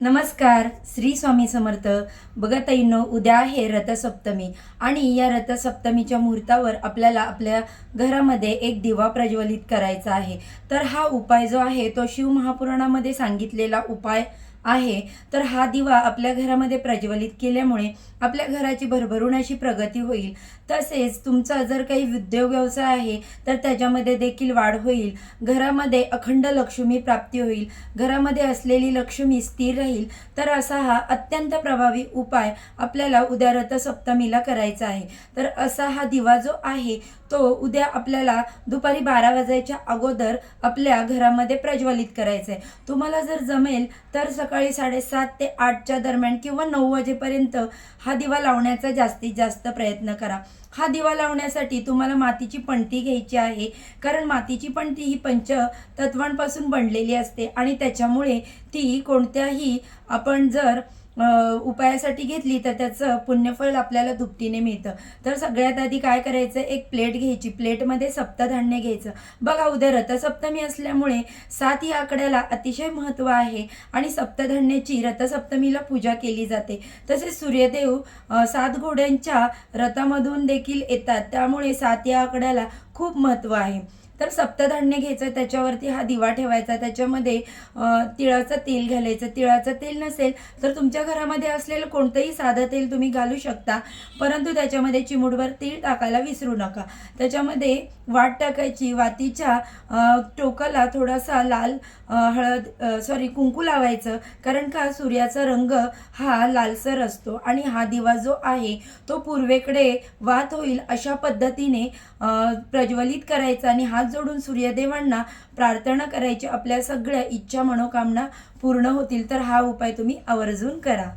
नमस्कार, श्री स्वामी समर्थ. बघा ताईंनो, उद्या आहे रथसप्तमी आणि या रथसप्तमीच्या मुहूर्तावर आपल्याला आपल्या घरामध्ये एक दिवा प्रज्वलित करायचा आहे. तर हा उपाय जो आहे तो शिवमहापुराणामध्ये सांगितलेला उपाय आहे. तर हा दिवा आपल्या घरामध्ये प्रज्वलित केल्यामुळे आपल्या घराची भरभरून अशी प्रगती होईल. तसेच तुमचा जर काही उद्योग व्यवसाय आहे तर त्याच्यामध्ये देखील वाढ होईल. घरामध्ये अखंड लक्ष्मी प्राप्ती होईल. घरामध्ये असलेली लक्ष्मी स्थिर राहील. तर असा हा अत्यंत प्रभावी उपाय आपल्याला उद्या रथसप्तमीला करायचा आहे. तर असा हा दिवा जो आहे तो उद्या आपल्याला दुपारी 12 वाजायच्या अगोदर आपल्या घरामध्ये प्रज्वलित करायचा आहे. तुम्हाला जर जमेल तर सकाळी 7:30 ते 8च्या दरम्यान किंवा 9 वाजेपर्यंत हा दिवा लावण्याचा जास्तीत जास्त प्रयत्न करा. हा दिवा लावण्यासाठी तुम्हाला मातीची पणती घ्यायची आहे, कारण मातीची पणती ही पंचतत्वांपासून बनलेली असते आणि त्याच्यामुळे ती कोणत्याही आपण जर उपायासाठी घेतली तर त्याचं पुण्यफळ आपल्याला दुपटीने मिळतं. तर सगळ्यात आधी काय करायचं, एक प्लेट घ्यायची. प्लेटमध्ये सप्तधान्य घ्यायचं. बघा, उद्या रथसप्तमी असल्यामुळे 7 या आकड्याला अतिशय महत्त्व आहे आणि सप्तधान्याची रथसप्तमीला पूजा केली जाते. तसेच सूर्यदेव 7 घोड्यांच्या रथामधून देखील येतात, त्यामुळे 7 या आकड्याला खूप महत्त्व आहे. तर सप्तधान्य घ्यायचं, त्याच्यावरती हा दिवा ठेवायचा. त्याच्यामध्ये तिळाचं तेल घालायचं. तिळाचं तेल नसेल तर तुमच्या घरामध्ये असलेलं कोणतंही साधं तेल तुम्ही घालू शकता, परंतु त्याच्यामध्ये चिमूटभर तीळ टाकायला विसरू नका. त्याच्यामध्ये वात टाकायची. वातीच्या टोकाला थोडासा लाल कुंकू लावायचं, कारण का सूर्याचा रंग हा लालसर असतो आणि हा दिवा जो आहे तो पूर्वेकडे वात होईल अशा पद्धतीने प्रज्वलित करायचा आणि हात जोडून सूर्यदेवांना प्रार्थना करायची. आपल्या सगळ्या इच्छा मनोकामना पूर्ण होतील. तर हा उपाय तुम्ही आवर्जून करा.